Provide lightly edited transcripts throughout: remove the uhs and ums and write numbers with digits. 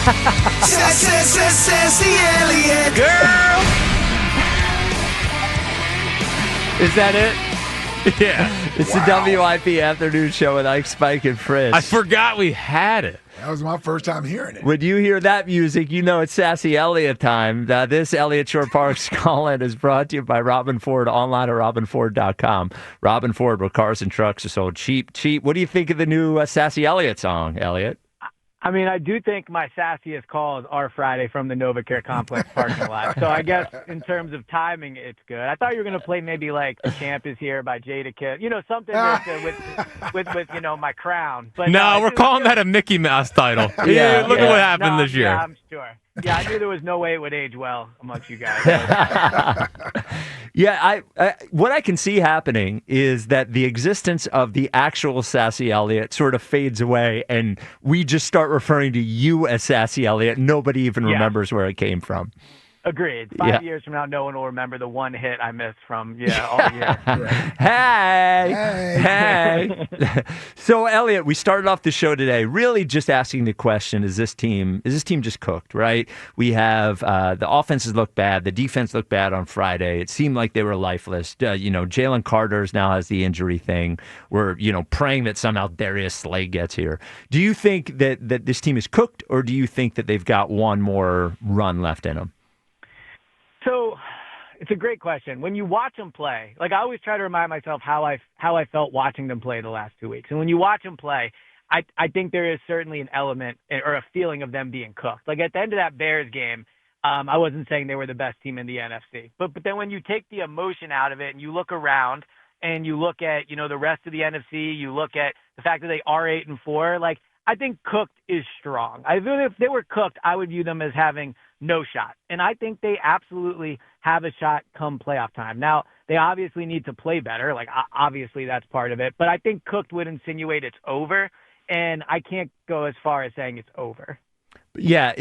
Sassy Eliot. Girl! Is that it? Yeah. It's the WIP Afternoon Show with Ike, Spike, and Fritz. I forgot we had it. That was my first time hearing it. When you hear that music, you know it's Sassy Eliot time. This Eliot Shorr-Parks call-in is brought to you by Robin Ford, online at robinford.com. Robin Ford, where cars and trucks are sold cheap. What do you think of the new Sassy Eliot song, Eliot? I mean, I do think my sassiest calls are Friday from the NovaCare Complex parking lot. So I guess in terms of timing, it's good. I thought you were going to play maybe like "The Champ Is Here" by Jada Kiss, something with my crown. But no, we're calling that a Mickey Mouse title. Look at what happened this year. Yeah, I'm sure. Yeah, I knew there was no way it would age well amongst you guys. Yeah, what I can see happening is that the existence of the actual Sassy Eliot sort of fades away, and we just start referring to you as Sassy Eliot. Nobody even remembers where it came from. Agreed. 5 years from now, no one will remember the one hit I missed from all year. Hey. So, Eliot, we started off the show today really just asking the question: Is this team just cooked? Right? We have the offenses look bad, the defense looked bad on Friday. It seemed like they were lifeless. Jaylen Carter now has the injury thing. We're praying that somehow Darius Slay gets here. Do you think that this team is cooked, or do you think that they've got one more run left in them? So it's a great question. When you watch them play, I always try to remind myself how I felt watching them play the last 2 weeks. And when you watch them play, I think there is certainly an element or a feeling of them being cooked. Like at the end of that Bears game, I wasn't saying they were the best team in the NFC. But then when you take the emotion out of it and you look around and you look at, the rest of the NFC, you look at the fact that they are 8-4, I think cooked is strong. If they were cooked, I would view them as having no shot. And I think they absolutely have a shot come playoff time. Now, they obviously need to play better. Obviously, that's part of it. But I think cooked would insinuate it's over. And I can't go as far as saying it's over. Yeah,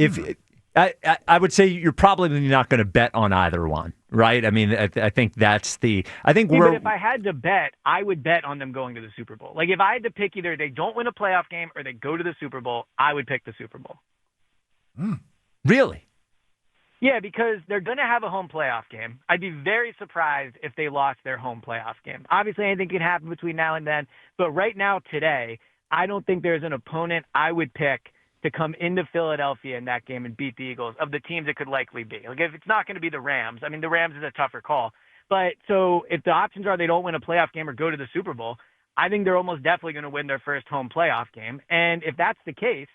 I would say you're probably not going to bet on either one, right? I mean, I think that's but if I had to bet, I would bet on them going to the Super Bowl. If I had to pick either they don't win a playoff game or they go to the Super Bowl, I would pick the Super Bowl. Really? Yeah, because they're going to have a home playoff game. I'd be very surprised if they lost their home playoff game. Obviously, anything can happen between now and then. But right now, today, I don't think there's an opponent I would pick to come into Philadelphia in that game and beat the Eagles of the teams it could likely be. If it's not going to be the Rams, I mean, the Rams is a tougher call. But so if the options are they don't win a playoff game or go to the Super Bowl, I think they're almost definitely going to win their first home playoff game. And if that's the case,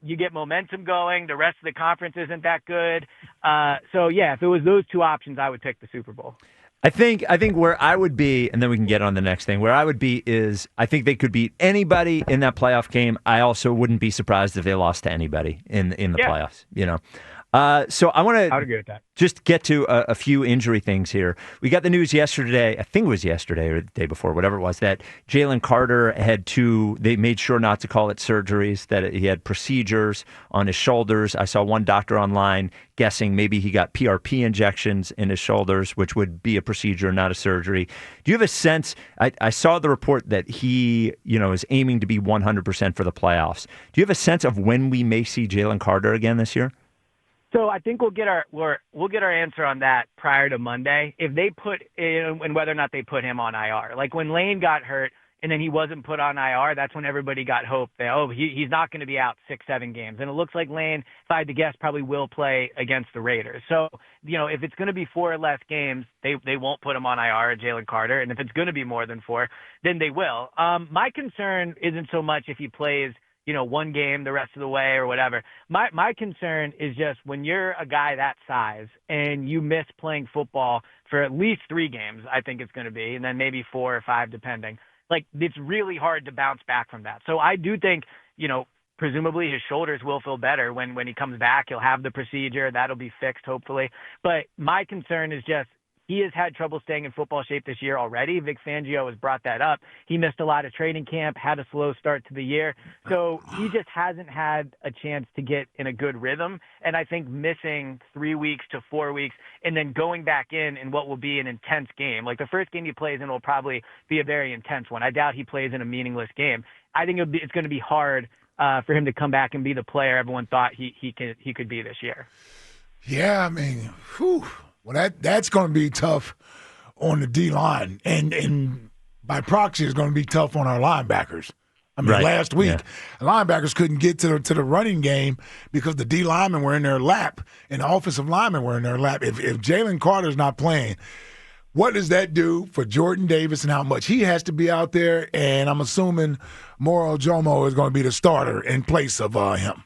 you get momentum going. The rest of the conference isn't that good. If it was those two options, I would pick the Super Bowl. I think where I would be, and then we can get on the next thing, where I would be is I think they could beat anybody in that playoff game. I also wouldn't be surprised if they lost to anybody in the playoffs, So I want to just get to a few injury things here. We got the news yesterday, I think it was yesterday or the day before, whatever it was, that Jaylen Carter they made sure not to call it surgeries, that he had procedures on his shoulders. I saw one doctor online guessing maybe he got PRP injections in his shoulders, which would be a procedure, not a surgery. Do you have a sense? I saw the report that he, is aiming to be 100% for the playoffs. Do you have a sense of when we may see Jaylen Carter again this year? So I think we'll get our answer on that prior to Monday. If they put in, and whether or not they put him on IR. When Lane got hurt and then he wasn't put on IR, that's when everybody got hope that he's not going to be out 6-7 games. And it looks like Lane, if I had to guess, probably will play against the Raiders. So if it's going to be 4 or less games, they won't put him on IR at Jaylen Carter. And if it's going to be more than 4, then they will. My concern isn't so much if he plays one game the rest of the way or whatever. My concern is just when you're a guy that size and you miss playing football for at least 3 games, I think it's going to be, and then maybe 4 or 5 depending. It's really hard to bounce back from that. So I do think, presumably his shoulders will feel better when he comes back. He'll have the procedure. That'll be fixed, hopefully. But my concern is just he has had trouble staying in football shape this year already. Vic Fangio has brought that up. He missed a lot of training camp, had a slow start to the year. So he just hasn't had a chance to get in a good rhythm. And I think missing 3 weeks to 4 weeks and then going back in what will be an intense game. The first game he plays in will probably be a very intense one. I doubt he plays in a meaningless game. I think it's going to be hard for him to come back and be the player everyone thought he could be this year. Yeah, I mean, well, that's going to be tough on the D-line. And by proxy, it's going to be tough on our linebackers. I mean, last week, the linebackers couldn't get to the running game because the D linemen were in their lap and the offensive linemen were in their lap. If Jaylen Carter's not playing, what does that do for Jordan Davis and how much he has to be out there? And I'm assuming Moro Ojomo is going to be the starter in place of him.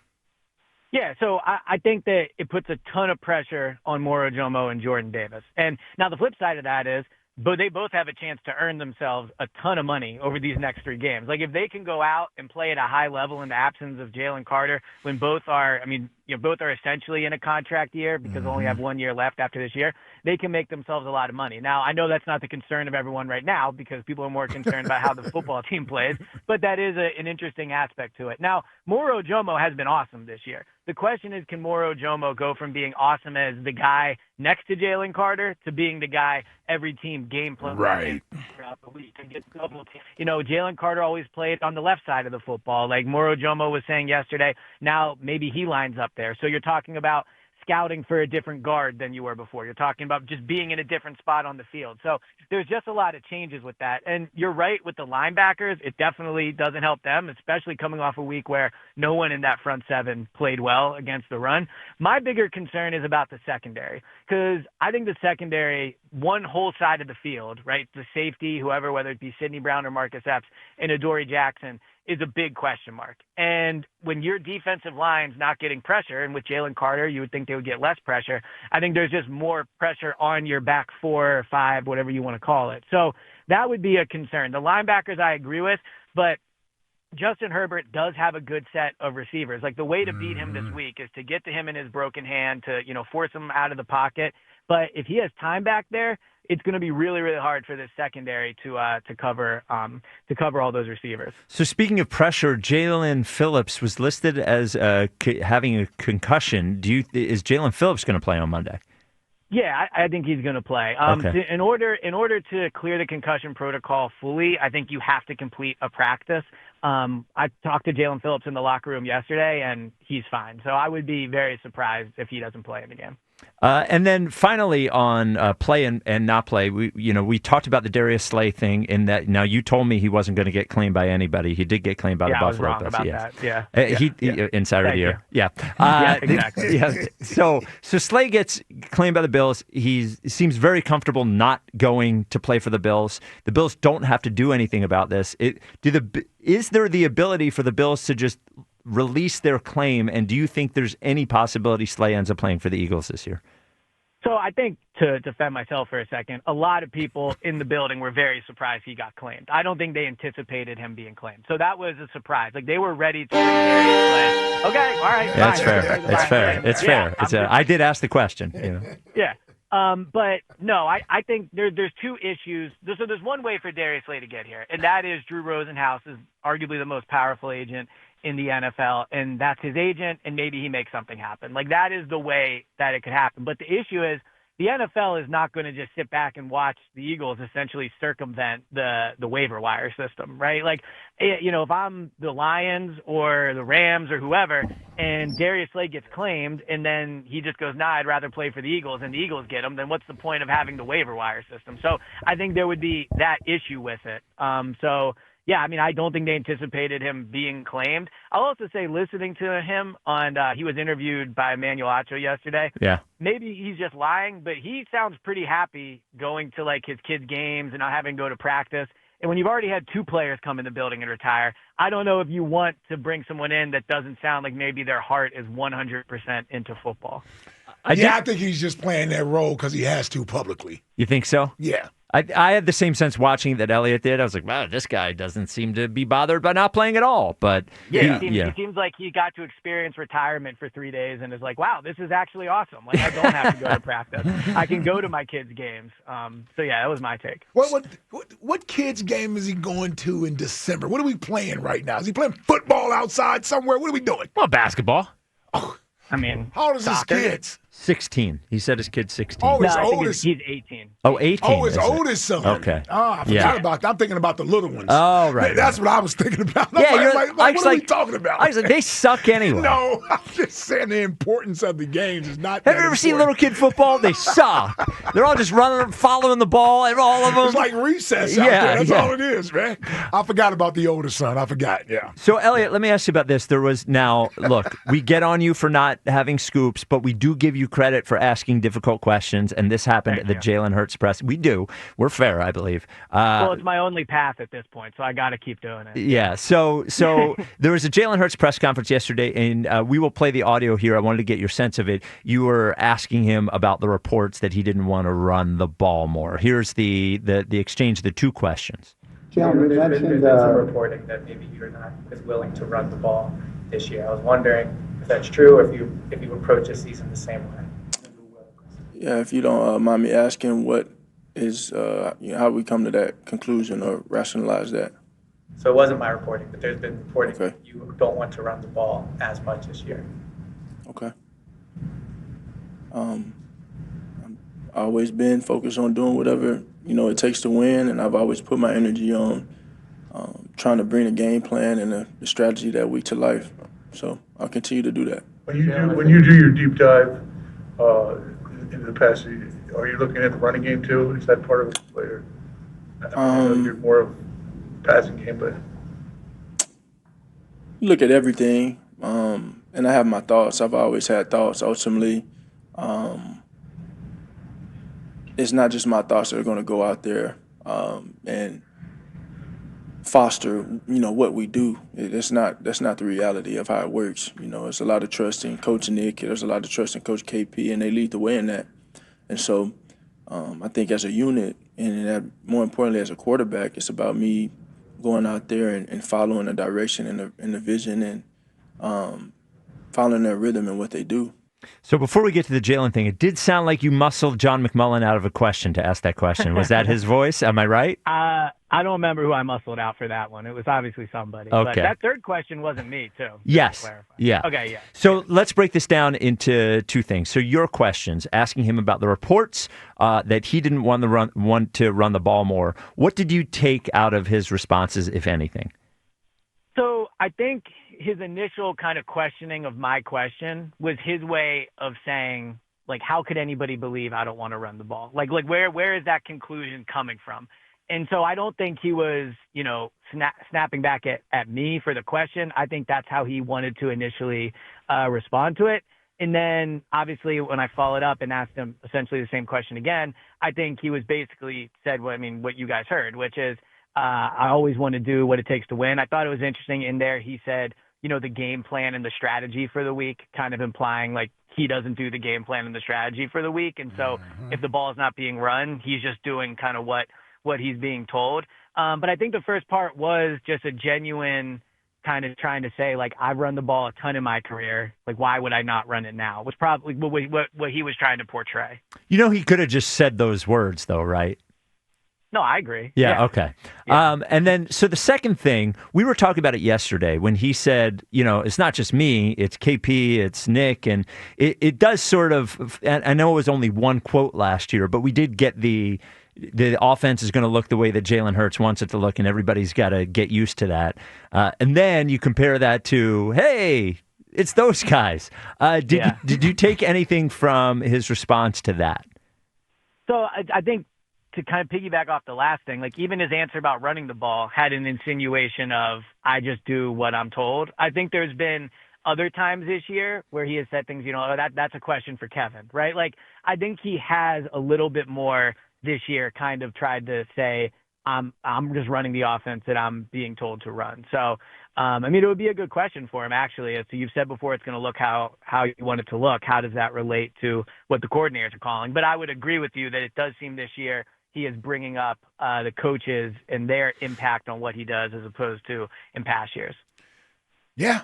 Yeah, so I think that it puts a ton of pressure on Moro Ojomo and Jordan Davis. And now the flip side of that is, but they both have a chance to earn themselves a ton of money over these next 3 games. Like, if they can go out and play at a high level in the absence of Jaylen Carter, when both are, both are essentially in a contract year because they only have 1 year left after this year, they can make themselves a lot of money. Now, I know that's not the concern of everyone right now because people are more concerned about how the football team plays, but that is an interesting aspect to it. Now, Moro Ojomo has been awesome this year. The question is, can Moro Ojomo go from being awesome as the guy next to Jaylen Carter to being the guy every team game plans throughout the week and get double team? Jaylen Carter always played on the left side of the football. Like Moro Ojomo was saying yesterday, now maybe he lines up there. So you're talking about scouting for a different guard than you were before. You're talking about just being in a different spot on the field. So there's just a lot of changes with that. And you're right with the linebackers. It definitely doesn't help them, especially coming off a week where no one in that front 7 played well against the run. My bigger concern is about the secondary because I think the secondary, one whole side of the field, right, the safety, whoever, whether it be Sidney Brown or Marcus Epps and Adoree Jackson, is a big question mark. And when your defensive line's not getting pressure, and with Jaylen Carter, you would think they would get less pressure, I think there's just more pressure on your back 4 or 5, whatever you want to call it. So that would be a concern. The linebackers I agree with, but Justin Herbert does have a good set of receivers. Like, the way to beat him this week is to get to him in his broken hand, to, force him out of the pocket. But if he has time back there, it's going to be really, really hard for this secondary to cover all those receivers. So speaking of pressure, Jaylen Phillips was listed as having a concussion. Is Jaylen Phillips going to play on Monday? Yeah, I think he's going to play. Okay. In order to clear the concussion protocol fully, I think you have to complete a practice. I talked to Jaylen Phillips in the locker room yesterday, and he's fine. So I would be very surprised if he doesn't play in the game. And then finally on play and not play, we talked about the Darius Slay thing in that. Now, you told me he wasn't going to get claimed by anybody. He did get claimed by the Buffalo Bills. I was wrong about that. He Insider of the year. Yeah. Exactly. Yeah. So Slay gets claimed by the Bills. He seems very comfortable not going to play for the Bills. The Bills don't have to do anything about this. Is there the ability for the Bills to just release their claim, and do you think there's any possibility Slay ends up playing for the Eagles this year? So I think, to defend myself for a second, a lot of people in the building were very surprised he got claimed. I don't think they anticipated him being claimed. So that was a surprise. Like, they were ready to bring Darius Slay. Okay, all right. That's fair. It's fair. It's fair. I did ask the question. Yeah. But no, I think there's 2 issues. So there's one way for Darius Slay to get here, and that is Drew Rosenhaus is arguably the most powerful agent in the NFL, and that's his agent, and maybe he makes something happen. Like, that is the way that it could happen. But the issue is the NFL is not going to just sit back and watch the Eagles essentially circumvent the waiver wire system, right? Like, if I'm the Lions or the Rams or whoever, and Darius Slay gets claimed, and then he just goes, I'd rather play for the Eagles, and the Eagles get him, then what's the point of having the waiver wire system? So I think there would be that issue with it. Yeah, I don't think they anticipated him being claimed. I'll also say, listening to him he was interviewed by Emmanuel Acho yesterday. Yeah. Maybe he's just lying, but he sounds pretty happy going to, like, his kids' games and not having to go to practice. And when you've already had 2 players come in the building and retire, I don't know if you want to bring someone in that doesn't sound like maybe their heart is 100% into football. I think he's just playing that role because he has to publicly. You think so? Yeah. I had the same sense watching that Eliot did. I was like, wow, this guy doesn't seem to be bothered by not playing at all. But it seems like he got to experience retirement for 3 days and is like, wow, this is actually awesome. Like, I don't have to go to practice. I can go to my kids' games. That was my take. What kids' game is he going to in December? What are we playing right now? Is he playing football outside somewhere? What are we doing? Well, basketball. Oh, how old is his kids? 16. He said his kid's 16. Oh, No, his I think oldest. he's 18. Oh, 18. Oh, his is it? oldest son. Okay. Oh, I forgot Yeah. about that. I'm thinking about the little ones. Oh, right. That's what I was thinking about. I'm Yeah, like, what are we talking about? I was like, they suck anyway. No, I'm just saying the importance of the games is not. Have you ever seen little kid football? They suck. They're all just running, following the ball, and all of them. It's like recess out there. That's all it is, man. I forgot about the oldest son. I forgot. Yeah. So, Eliot, let me ask you about this. Look, we get on you for not having scoops, but we do give you credit for asking difficult questions, and this happened at the Jalen Hurts press. We do. We're fair, I believe. Well, it's my only path at this point, so I got to keep doing it. Yeah. So there was a Jalen Hurts press conference yesterday, and we will play the audio here. I wanted to get your sense of it. You were asking him about the reports that he didn't want to run the ball more. Here's the exchange of the two questions. Jalen, there's been some reporting that maybe you're not as willing to run the ball this year. I was wondering if that's true, or if you approach the season the same way. Yeah, if you don't mind me asking, what is how we come to that conclusion or rationalize that? So it wasn't my reporting, but there's been reporting that you don't want to run the ball as much this year. Okay. I've always been focused on doing whatever it takes to win, and I've always put my energy on trying to bring a game plan and the strategy that week to life. So I'll continue to do that. When you do your deep dive into the past, are you looking at the running game too? Is that part of it? Or I know you're more of passing game, but look at everything, and I have my thoughts. I've always had thoughts. Ultimately, it's not just my thoughts that are going to go out there and foster, what we do. That's not the reality of how it works. It's a lot of trust in Coach Nick. There's a lot of trust in Coach KP, and they lead the way in that. And so, I think as a unit, and more importantly as a quarterback, it's about me going out there and following the direction and the vision and following their rhythm and what they do. So before we get to the Jalen thing, it did sound like you muscled John McMullen out of a question to ask that question. Was that his voice? Am I right? I don't remember who I muscled out for that one. It was obviously somebody. Okay. But that third question wasn't me, too. Yes. Yeah. Okay, yeah. So let's break this down into two things. So your questions, asking him about the reports that he didn't want to run the ball more. What did you take out of his responses, if anything? So I think his initial kind of questioning of my question was his way of saying, like, how could anybody believe I don't want to run the ball? Like where is that conclusion coming from? And so I don't think he was, snapping back at me for the question. I think that's how he wanted to initially respond to it. And then obviously when I followed up and asked him essentially the same question again, I think he was basically said what you guys heard, which is I always want to do what it takes to win. I thought it was interesting in there. He said, the game plan and the strategy for the week, kind of implying like he doesn't do the game plan and the strategy for the week. And so if the ball is not being run, he's just doing kind of what he's being told. But I think the first part was just a genuine kind of trying to say, like, I've run the ball a ton in my career. Like, why would I not run it now? Was probably what he was trying to portray. He could have just said those words, though, right? No, I agree. Yeah, okay. Yeah. And then, so the second thing, we were talking about it yesterday when he said, it's not just me, it's KP, it's Nick, and it does sort of, and I know it was only one quote last year, but we did get the offense is going to look the way that Jalen Hurts wants it to look, and everybody's got to get used to that. And then you compare that to, hey, it's those guys. Did you take anything from his response to that? So I think to kind of piggyback off the last thing, like even his answer about running the ball had an insinuation of, I just do what I'm told. I think there's been other times this year where he has said things, that's a question for Kevin, right? Like, I think he has a little bit more this year kind of tried to say, I'm just running the offense that I'm being told to run. So, it would be a good question for him, actually. So you've said before it's going to look how you want it to look. How does that relate to what the coordinators are calling? But I would agree with you that it does seem this year he is bringing up the coaches and their impact on what he does as opposed to in past years. Yeah.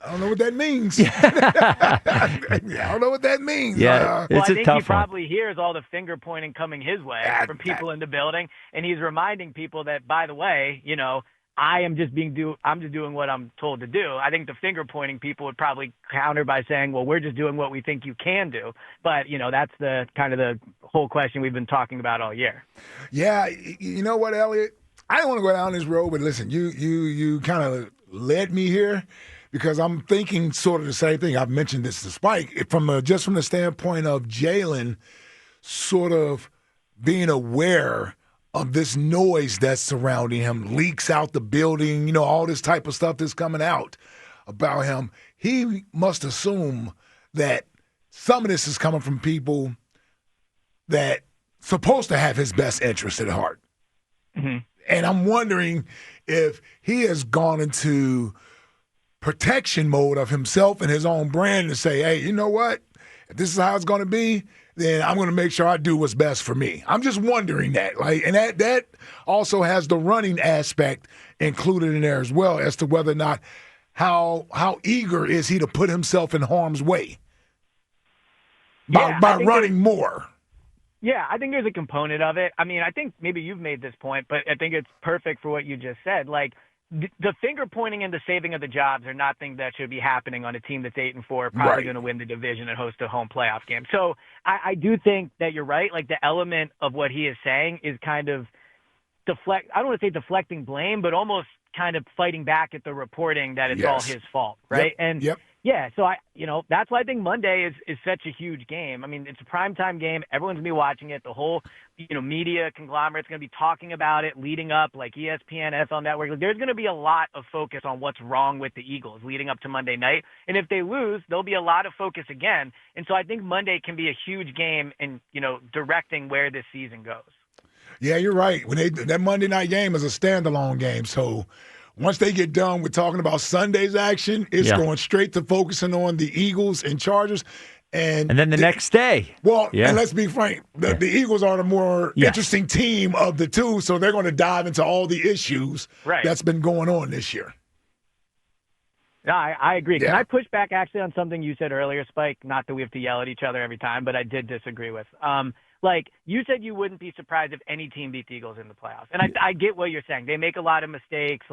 I don't know what that means. I don't know what that means. Yeah, well, it's I a think tough he probably hears all the finger pointing coming his way from people in the building, and he's reminding people that, by the way, I'm just doing what I'm told to do. I think the finger pointing people would probably counter by saying, well, we're just doing what we think you can do. But, that's the kind of the whole question we've been talking about all year. Yeah, you know what, Elliot? I don't want to go down this road, but listen, you kind of led me here because I'm thinking sort of the same thing. I've mentioned this to Spike from the standpoint of Jaylen sort of being aware of this noise that's surrounding him, leaks out the building, all this type of stuff that's coming out about him. He must assume that some of this is coming from people that supposed to have his best interest at heart. Mm-hmm. And I'm wondering if he has gone into protection mode of himself and his own brand to say, hey, you know what? If this is how it's going to be, then I'm going to make sure I do what's best for me. I'm just wondering that. And that also has the running aspect included in there as well as to whether or not how eager is he to put himself in harm's way by running more. Yeah, I think there's a component of it. I mean, I think maybe you've made this point, but I think it's perfect for what you just said. Like, the finger pointing and the saving of the jobs are not things that should be happening on a team that's 8-4, probably going to win the division and host a home playoff game. So I do think that you're right. Like, the element of what he is saying is kind of I don't want to say deflecting blame, but almost kind of fighting back at the reporting that it's all his fault, right? Yeah, so that's why I think Monday is such a huge game. I mean, it's a primetime game. Everyone's going to be watching it. The whole, media conglomerate's going to be talking about it leading up, like ESPN, NFL Network. There's going to be a lot of focus on what's wrong with the Eagles leading up to Monday night. And if they lose, there'll be a lot of focus again. And so I think Monday can be a huge game in, directing where this season goes. Yeah, you're right. That Monday night game is a standalone game, so once they get done with talking about Sunday's action, it's going straight to focusing on the Eagles and Chargers. And then the next day. Well, and let's be frank, the Eagles are the more interesting team of the two, so they're going to dive into all the issues that's been going on this year. No, I agree. Can I push back actually on something you said earlier, Spike? Not that we have to yell at each other every time, but I did disagree with. Like, you said you wouldn't be surprised if any team beat the Eagles in the playoffs. And I get what you're saying. They make a lot of mistakes.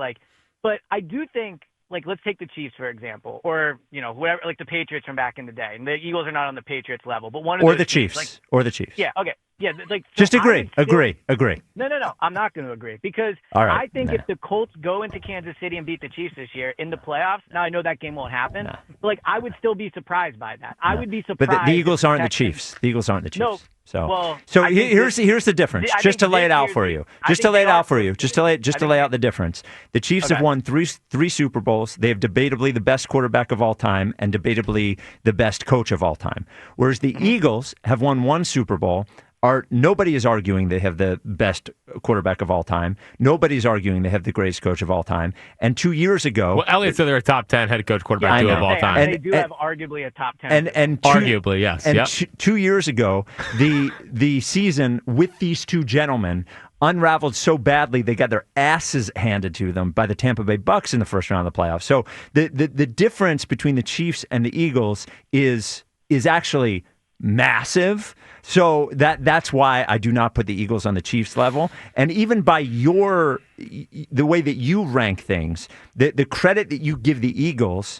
But I do think, let's take the Chiefs, for example, or, whatever, like the Patriots from back in the day. And the Eagles are not on the Patriots level. But one of those Chiefs. Or the Chiefs. Yeah, okay. Yeah, just agree. No. I'm not going to agree because I think if the Colts go into Kansas City and beat the Chiefs this year in the playoffs, now I know that game won't happen, but I would still be surprised by that. I would be surprised. But the Eagles aren't the Chiefs. The Eagles aren't the Chiefs. No. So here's the difference. Just to lay it out for you. Just to lay out the difference. The Chiefs have won three Super Bowls. They have debatably the best quarterback of all time and debatably the best coach of all time. Whereas the Eagles have won one Super Bowl. Nobody is arguing they have the best quarterback of all time. Nobody's arguing they have the greatest coach of all time. And 2 years ago... Well, Elliot said they're a top 10 head coach quarterback of all time. And they do have arguably a top 10. Arguably, yes. And 2 years ago, the season with these two gentlemen unraveled so badly they got their asses handed to them by the Tampa Bay Bucks in the first round of the playoffs. So the difference between the Chiefs and the Eagles is actually massive. So that's why I do not put the Eagles on the Chiefs level. And even by the way that you rank things, the credit that you give the Eagles,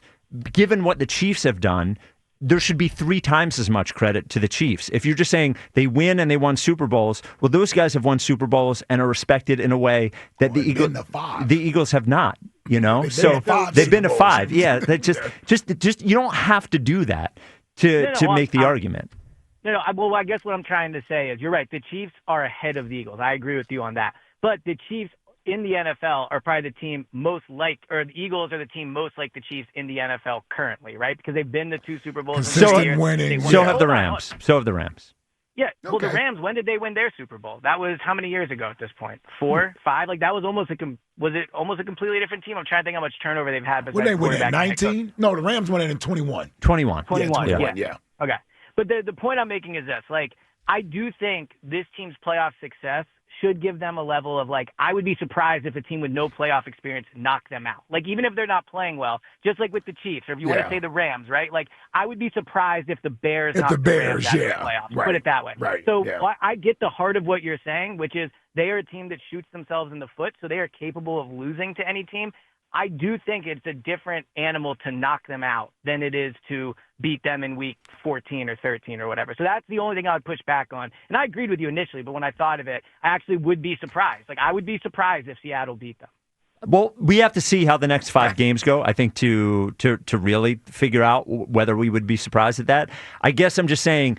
given what the Chiefs have done, there should be 3 times as much credit to the Chiefs. If you're just saying they win and they won Super Bowls, well, those guys have won Super Bowls and are respected in a way that the Eagles have not. They've been to 5. Yeah, they just you don't have to do that to make the argument. No. Well, I guess what I'm trying to say is you're right. The Chiefs are ahead of the Eagles. I agree with you on that. But the Chiefs in the NFL are probably the team the Eagles are the team most like the Chiefs in the NFL currently, right? Because they've been to 2 Super Bowls. Consistent winning. So have the Rams. Yeah. Well, the Rams, when did they win their Super Bowl? That was how many years ago at this point? 4, 5? That was almost a completely different team? I'm trying to think how much turnover they've had. When they win it, 19? No, the Rams won it in 21. 21. Yeah. Okay. But the point I'm making is this. I do think this team's playoff success should give them a level of, like, I would be surprised if a team with no playoff experience knocked them out. Like, even if they're not playing well, just like with the Chiefs, or if you want to say the Rams, right? Like, I would be surprised if the Bears knocked the Rams out of the playoffs. Right. Put it that way. Right. So I get the heart of what you're saying, which is they are a team that shoots themselves in the foot, so they are capable of losing to any team. I do think it's a different animal to knock them out than it is to beat them in week 14 or 13 or whatever. So that's the only thing I would push back on. And I agreed with you initially, but when I thought of it, I actually would be surprised. Like, I would be surprised if Seattle beat them. Well, we have to see how the next 5 games go, I think, to really figure out whether we would be surprised at that. I guess I'm just saying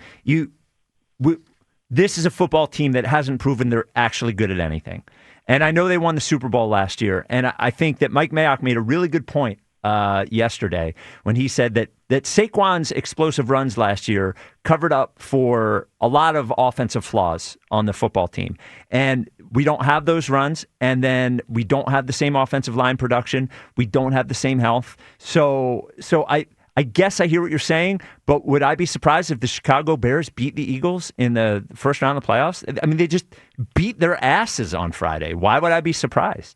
this is a football team that hasn't proven they're actually good at anything. And I know they won the Super Bowl last year, and I think that Mike Mayock made a really good point yesterday when he said that Saquon's explosive runs last year covered up for a lot of offensive flaws on the football team. And we don't have those runs, and then we don't have the same offensive line production. We don't have the same health. So I guess I hear what you're saying, but would I be surprised if the Chicago Bears beat the Eagles in the first round of the playoffs? I mean, they just beat their asses on Friday. Why would I be surprised?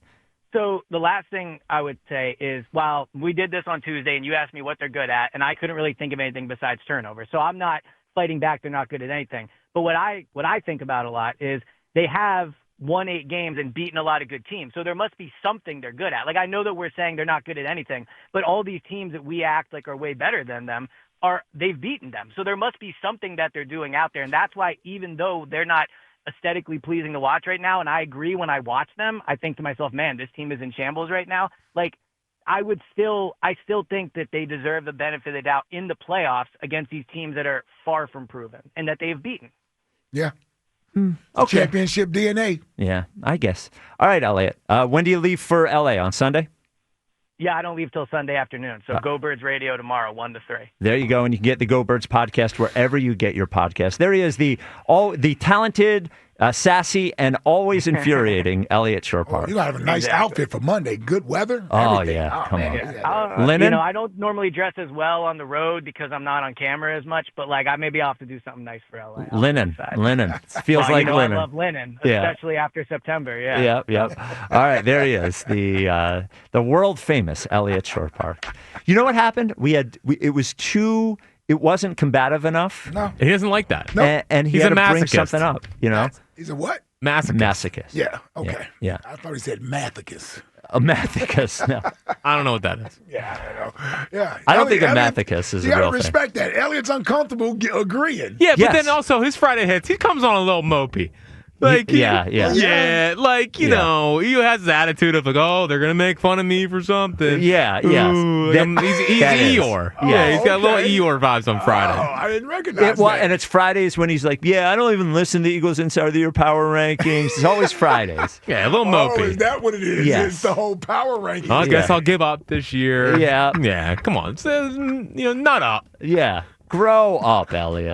So the last thing I would say is, while we did this on Tuesday and you asked me what they're good at, and I couldn't really think of anything besides turnover. So I'm not fighting back. They're not good at anything. But what I think about a lot is they have won 8 games and beaten a lot of good teams. So there must be something they're good at. Like, I know that we're saying they're not good at anything, but all these teams that we act like are way better than them they've beaten them. So there must be something that they're doing out there. And that's why, even though they're not aesthetically pleasing to watch right now, and I agree, when I watch them, I think to myself, man, this team is in shambles right now. Like, I still think that they deserve the benefit of the doubt in the playoffs against these teams that are far from proven and that they've beaten. Yeah. Okay. Championship DNA. Yeah, I guess. All right, Eliot. When do you leave for L.A.? On Sunday? Yeah, I don't leave till Sunday afternoon. So Go Birds Radio tomorrow, 1 to 3. There you go, and you can get the Go Birds podcast wherever you get your podcast. There he is, the talented, sassy, and always infuriating Eliot Shorr-Parks. You got to have a nice outfit for Monday. Good weather. Oh, everything. yeah. Come on. Yeah. Linen? I don't normally dress as well on the road because I'm not on camera as much, but I'll have to do something nice for LA. Linen. Feels like linen. I love linen, especially after September. Yeah. Yep. All right, there he is, the world famous Eliot Shorr-Parks. You know what happened? It wasn't combative enough. No. He doesn't like that. No. And he He's had a to bring masochist. something up, you know? He's a what? Masochist. Yeah. Okay. Yeah. I thought he said mathicus. A masochist. No. I don't know what that is. Yeah, I know. Yeah. I don't think a masochist is a You got real to thing. respect that. Elliot's uncomfortable agreeing. Yeah, but Yes. then also his Friday hits, he comes on a little mopey. Yeah. He has the attitude of oh, they're gonna make fun of me for something. Yeah. Ooh, he's That is. Eeyore. Yeah. He's got little Okay. Eeyore vibes on Friday. Oh, I didn't recognize that. And it's Fridays when he's like, I don't even listen to the Eagles Insider the Year Power Rankings. It's always Fridays. Yeah, a little mopey. Oh, is that what it is? Yes. It's the whole power ranking. I guess I'll give up this year. Yeah. Yeah, come on. Nut up. Yeah. Grow up, Eliot.